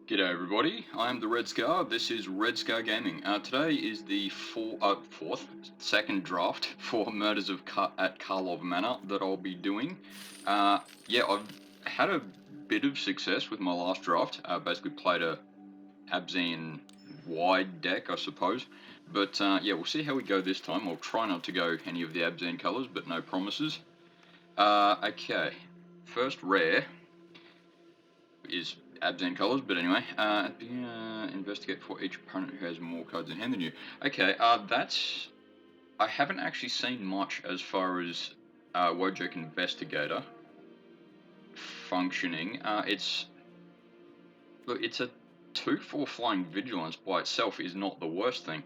G'day everybody, I am the Red Scar. This is Red Scar Gaming. Today is the second draft for Murders at Karlov Manor that I'll be doing. Yeah, I've had a bit of success with my last draft. Basically played a Abzan wide deck, I suppose. But yeah, we'll see how we go this time. I'll try not to go any of the Abzan colours, but no promises. Okay, first rare is Abzan colours, but anyway, investigate for each opponent who has more cards in hand than you. Okay, I haven't actually seen much as far as Wojak Investigator functioning. It's a 2/4 flying vigilance by itself is not the worst thing.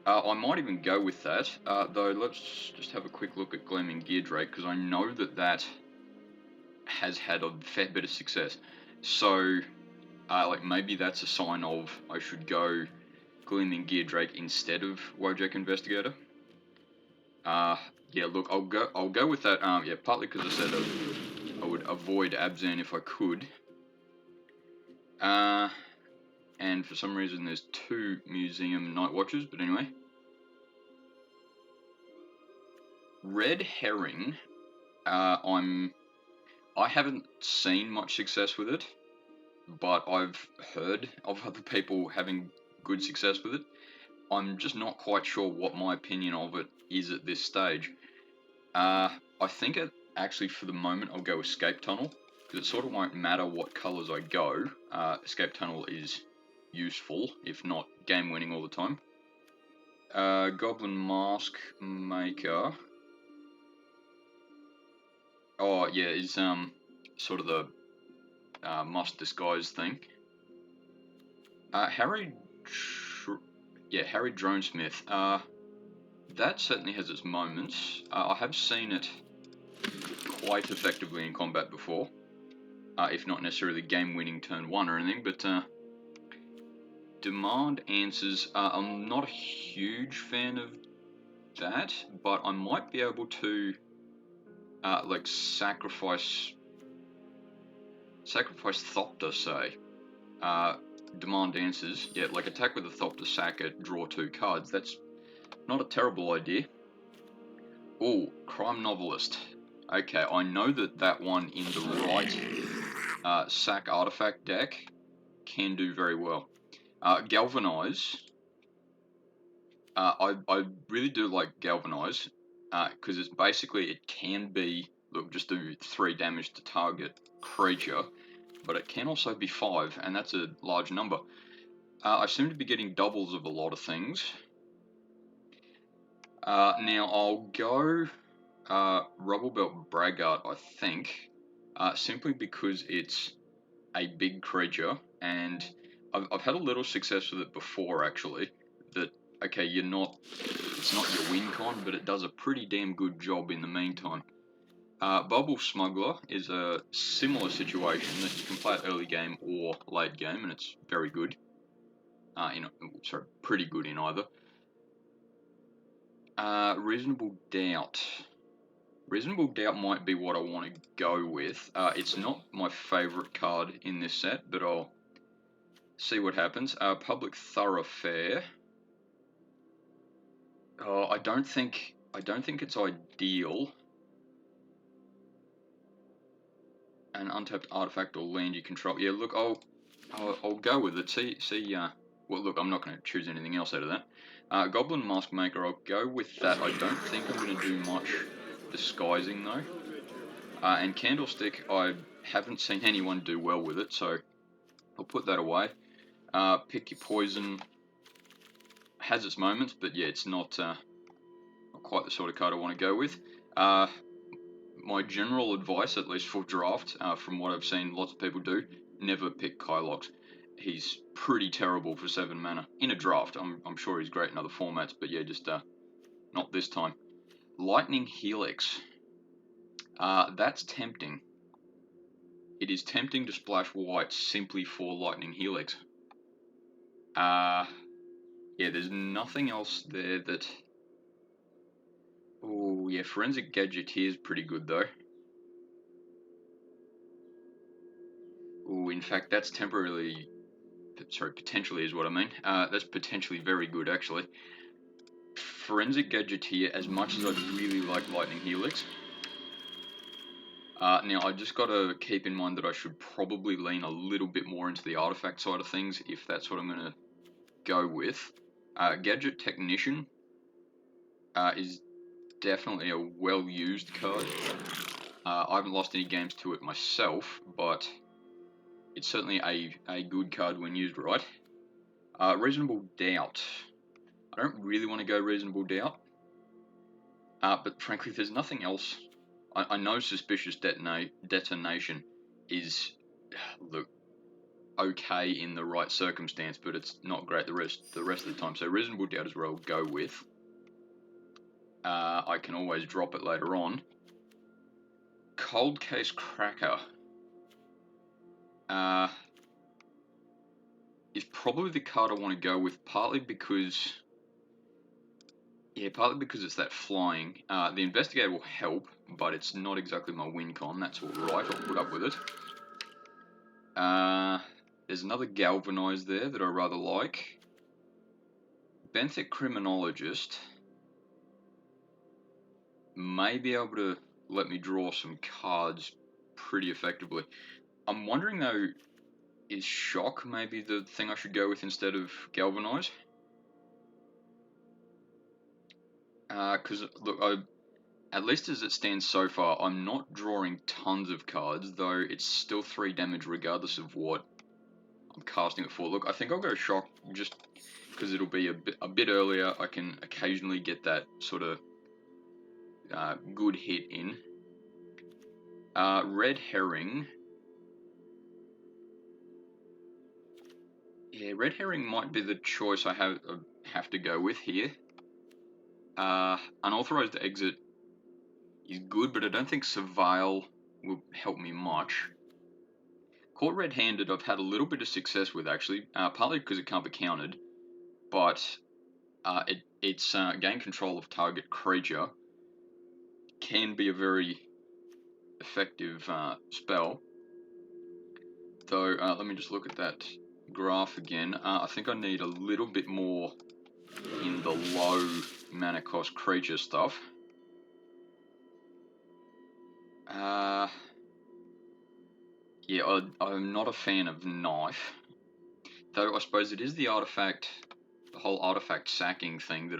I might even go with that, though let's just have a quick look at Gleaming Gear Drake, because I know that has had a fair bit of success. So like maybe that's a sign of I should go Gleaming Gear Drake instead of Wojak Investigator. Yeah, look, I'll go with that. Yeah, partly because I said I would avoid Abzan if I could. And for some reason there's 2 Museum Night Watchers, but anyway. Red Herring, I haven't seen much success with it, but I've heard of other people having good success with it. I'm just not quite sure what my opinion of it is at this stage. I think actually for the moment I'll go Escape Tunnel, because it sort of won't matter what colours I go. Escape Tunnel is useful, if not game winning all the time. Goblin Mask Maker. Oh yeah, is sort of the must disguise thing. Harry Dronesmith. That certainly has its moments. I have seen it quite effectively in combat before, if not necessarily game-winning turn 1 or anything, but Demand Answers, I'm not a huge fan of that, but I might be able to like sacrifice Thopter, say. Demand Answers, yeah, like attack with a Thopter, sack it, draw 2 cards. That's not a terrible idea. Oh, Crime Novelist. Okay, I know that one in the right sack artifact deck can do very well. Galvanize. I really do like Galvanize, because it's basically, it can be, look, just do 3 damage to target creature, but it can also be 5, and that's a large number. I seem to be getting doubles of a lot of things. Now I'll go Rubble Belt Braggart, I think, simply because it's a big creature, and I've had a little success with it before, actually. That, okay, it's not your win con, but it does a pretty damn good job in the meantime. Bubble Smuggler is a similar situation that you can play it early game or late game, and it's very good. Pretty good in either. Reasonable Doubt. Reasonable Doubt might be what I want to go with. It's not my favourite card in this set, but I'll see what happens. Public Thoroughfare. Oh, I don't think it's ideal. An untapped artifact or land you control. Yeah, look, I'll go with it. Well, look, I'm not going to choose anything else out of that. Goblin Mask Maker, I'll go with that. I don't think I'm going to do much disguising though. And Candlestick, I haven't seen anyone do well with it, so I'll put that away. Pick Your Poison has its moments, but yeah, it's not quite the sort of card I want to go with. My general advice, at least for draft, from what I've seen lots of people do, never pick Kylox. He's pretty terrible for 7 mana in a draft. I'm sure he's great in other formats, but yeah, just not this time. Lightning Helix. That's tempting. It is tempting to splash white simply for Lightning Helix. Yeah, there's nothing else there that... Oh, yeah, Forensic Gadgeteer is pretty good, though. Oh, in fact, that's temporarily sorry, potentially is what I mean. That's potentially very good, actually. Forensic Gadgeteer, as much as I'd really like Lightning Helix. Now, I just got to keep in mind that I should probably lean a little bit more into the artifact side of things, if that's what I'm going to go with. Gadget Technician is definitely a well-used card. I haven't lost any games to it myself, but it's certainly a good card when used right. Reasonable Doubt. I don't really want to go Reasonable Doubt, but frankly, there's nothing else. I know Suspicious Detonation is, look, okay in the right circumstance, but it's not great the rest of the time. So Reasonable Doubt is where I'll go with. I can always drop it later on. Cold Case Cracker is probably the card I want to go with, partly because it's that flying. The Investigator will help, but it's not exactly my win con. That's alright, I'll put up with it. There's another Galvanize there that I rather like. Benthic Criminologist may be able to let me draw some cards pretty effectively. I'm wondering though, is Shock maybe the thing I should go with instead of Galvanize? Because look, at least as it stands so far, I'm not drawing tons of cards, though it's still 3 damage regardless of what I'm casting it for. Look, I think I'll go Shock just because it'll be a bit earlier. I can occasionally get that sort of good hit in. Red Herring. Yeah, Red Herring might be the choice I have to go with here. Unauthorized Exit is good, but I don't think Surveil will help me much. Caught Red-Handed I've had a little bit of success with, actually, partly because it can't be countered, but it's gain control of target creature. Can be a very effective spell. Though, let me just look at that graph again. I think I need a little bit more in the low mana cost creature stuff. Yeah, I'm not a fan of Knife. Though I suppose it is the whole artifact sacking thing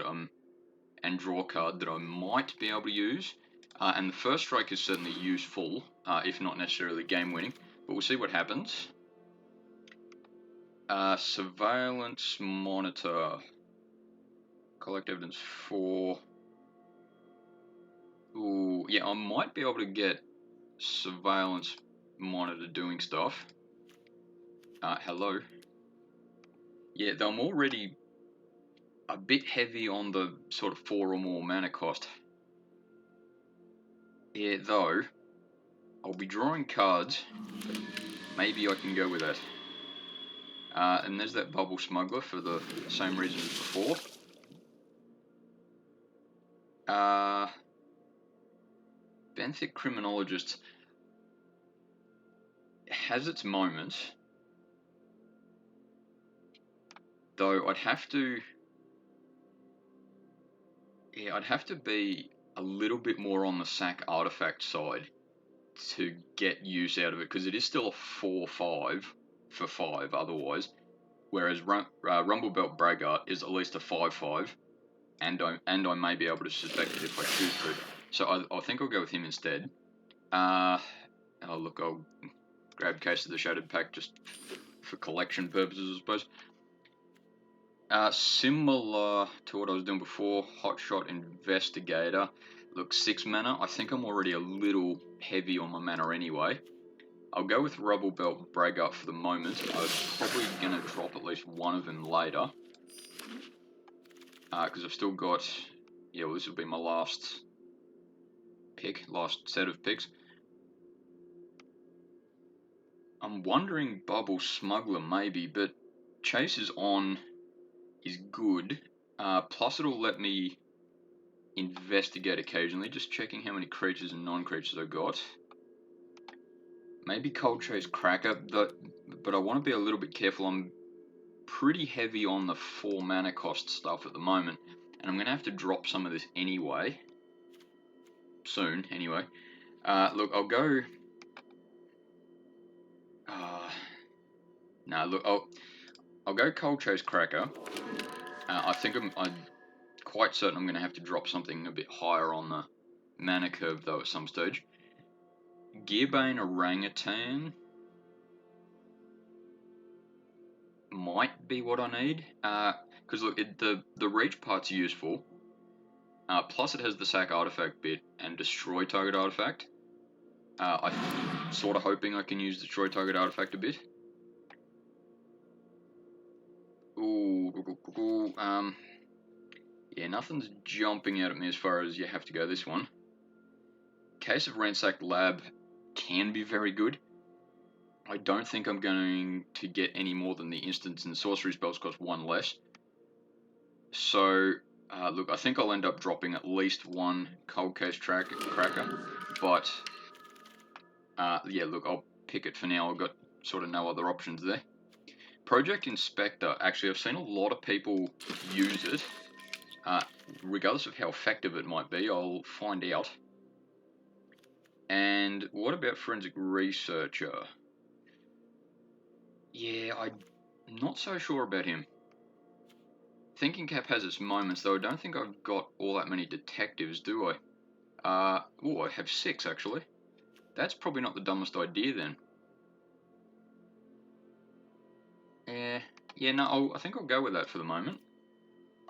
and draw card that I might be able to use. And the First Strike is certainly useful, if not necessarily game winning, but we'll see what happens. Surveillance Monitor. Collect evidence 4. Ooh, yeah, I might be able to get Surveillance Monitor doing stuff. Hello. Yeah, though I'm already a bit heavy on the sort of 4 or more mana cost. Yeah, though, I'll be drawing cards. Maybe I can go with that. And there's that Bubble Smuggler for the same reason as before. Benthic Criminologist has its moments, though I'd have to be a little bit more on the sack artifact side to get use out of it, because it is still a 4/5 for 5 otherwise, whereas Rumblebelt Braggart is at least a 5/5, and I may be able to suspect it if I choose to. So I think I'll go with him instead. Oh look, I'll grab Case of the Shattered Pack just for collection purposes, I suppose. Similar to what I was doing before, Hotshot Investigator. Look, 6 mana. I think I'm already a little heavy on my mana anyway. I'll go with Rumblebelt Braggart for the moment. I'm probably going to drop at least one of them later. Because I've still got... Yeah, well, this will be my last set of picks. I'm wondering Bubble Smuggler maybe, but Chase is good. Plus it'll let me investigate occasionally, just checking how many creatures and non-creatures I've got. Maybe Cold Chase Cracker, but I want to be a little bit careful. I'm pretty heavy on the 4 mana cost stuff at the moment, and I'm going to have to drop some of this anyway. Soon, anyway. Look, I'll go... no, look, I'll go Cold Chase Cracker. I think I'm quite certain I'm going to have to drop something a bit higher on the mana curve, though, at some stage. Gearbane Orangutan might be what I need, because look, the reach part's useful, plus it has the sack artifact bit and destroy target artifact. I'm sort of hoping I can use destroy target artifact a bit. Ooh, yeah, nothing's jumping out at me as far as you have to go this one. Case of Ransacked Lab can be very good. I don't think I'm going to get any more than the instants and sorcery spells cost 1 less. So, look, I think I'll end up dropping at least 1 Cold Case Cracker. But, yeah, look, I'll pick it for now. I've got sort of no other options there. Project Inspector, actually, I've seen a lot of people use it. Regardless of how effective it might be, I'll find out. And what about Forensic Researcher? Yeah, I'm not so sure about him. Thinking Cap has its moments, though I don't think I've got all that many detectives, do I? Oh, I have 6, actually. That's probably not the dumbest idea, then. Yeah, no, I think I'll go with that for the moment.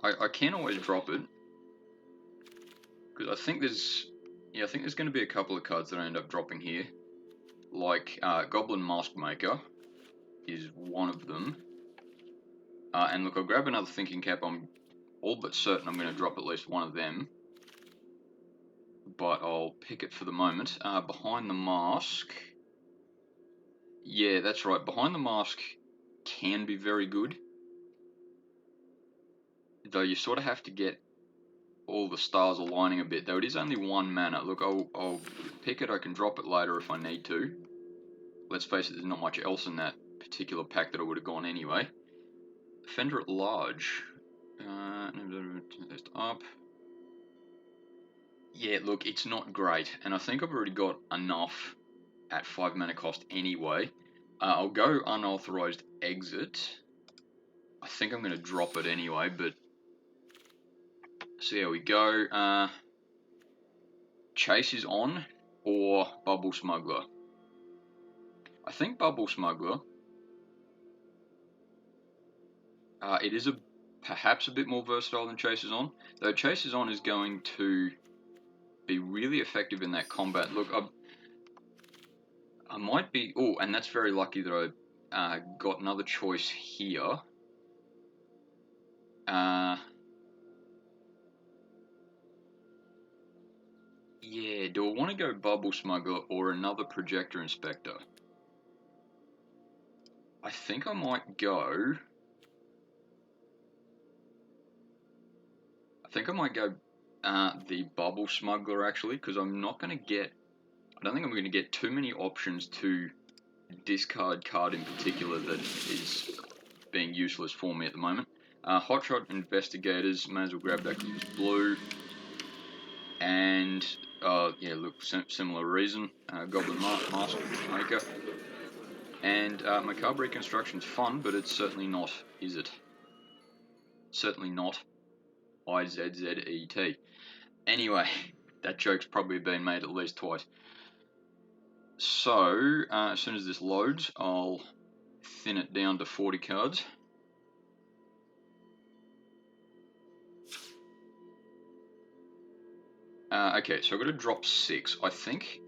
I can always drop it. Because I think there's going to be a couple of cards that I end up dropping here. Like, Goblin Mask Maker is one of them. And look, I'll grab another Thinking Cap. I'm all but certain I'm going to drop at least one of them. But I'll pick it for the moment. Behind the Mask. Yeah, that's right. Behind the Mask can be very good. Though you sort of have to get all the stars aligning a bit. Though it is only 1 mana. Look, I'll pick it. I can drop it later if I need to. Let's face it, there's not much else in that particular pack that I would have gone anyway. Fender at Large. Up. Yeah, look, it's not great, and I think I've already got enough at 5 mana cost anyway. I'll go Unauthorized Exit. I think I'm going to drop it anyway, but see how we go. Chase is on, or Bubble Smuggler. I think Bubble Smuggler. It is perhaps a bit more versatile than Chase is on, though Chase is on is going to be really effective in that combat. Look, I might be... Oh, and that's very lucky that I got another choice here. Yeah, do I want to go Bubble Smuggler or another Projector Inspector? I think I might go... the Bubble Smuggler, actually, because I'm not going to get... I don't think I'm going to get too many options to discard card in particular that is being useless for me at the moment. Hotshot Investigators, may as well grab that because it's blue. And, yeah, look, similar reason. Goblin Mask Maker. And Macabre Reconstruction's fun, but it's certainly not, is it? Certainly not. IZZET. Anyway, that joke's probably been made at least twice. So, as soon as this loads, I'll thin it down to 40 cards. Okay, so I've got to drop 6. I think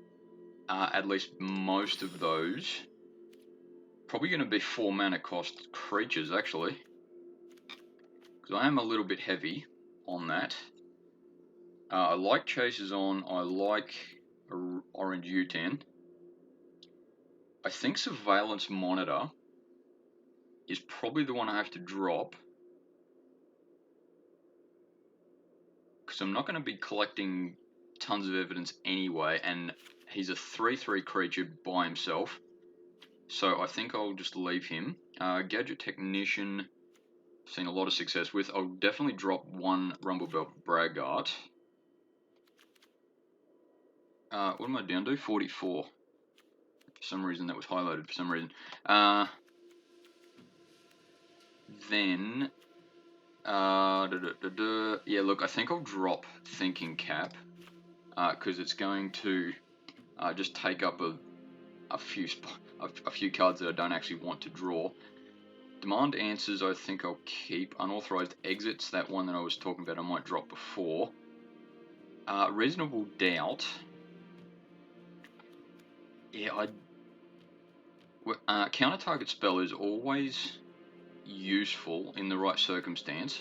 at least most of those probably going to be 4 mana cost creatures, actually. Because I am a little bit heavy on that. I like Chasers on, I like Orange U10. I think Surveillance Monitor is probably the one I have to drop. Because I'm not going to be collecting tons of evidence anyway, and he's a 3/3 creature by himself. So I think I'll just leave him. Gadget Technician, seen a lot of success with. I'll definitely drop one Rumblebelt Braggart. What am I down to? 44. For some reason that was highlighted for some reason. Then, yeah, look, I think I'll drop Thinking Cap, because it's going to just take up a few cards that I don't actually want to draw. Demand Answers, I think I'll keep. Unauthorized Exits, that one that I was talking about, I might drop before. Reasonable Doubt. Yeah, Counter Target Spell is always useful in the right circumstance.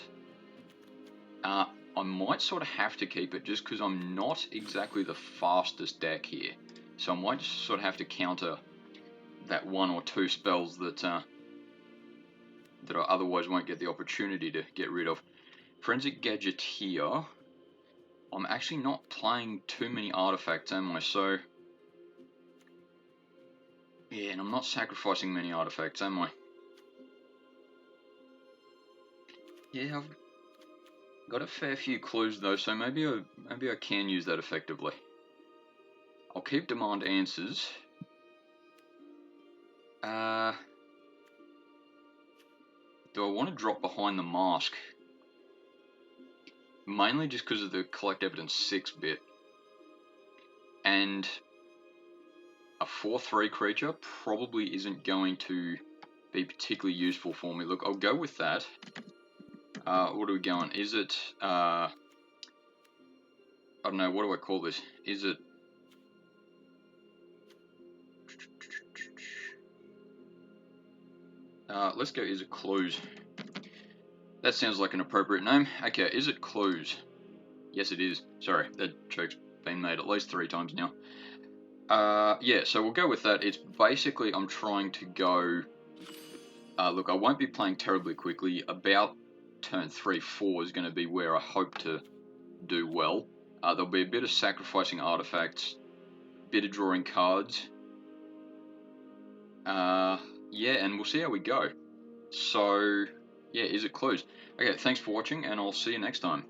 I might sort of have to keep it just because I'm not exactly the fastest deck here. So I might just sort of have to counter that one or two spells that I otherwise won't get the opportunity to get rid of. Forensic Gadgeteer. I'm actually not playing too many artifacts, am I? So, yeah, and I'm not sacrificing many artifacts, am I? Yeah, I've got a fair few clues though, so maybe I can use that effectively. I'll keep Demand Answers. Do I want to drop Behind the Mask? Mainly just because of the Collect Evidence 6-bit. And a 4/3 creature probably isn't going to be particularly useful for me. Look, I'll go with that. What are we going? Is it, I don't know, what do I call this? Is it, let's go, is it Clues? That sounds like an appropriate name. Okay, is it Clues? Yes, it is. Sorry, that joke's been made at least 3 times now. Yeah, so we'll go with that. It's basically, I'm trying to go, look, I won't be playing terribly quickly. About turn 3-4 is going to be where I hope to do well. There'll be a bit of sacrificing artifacts, bit of drawing cards. Yeah, and we'll see how we go. So, yeah, is it Clues? Okay, thanks for watching, and I'll see you next time.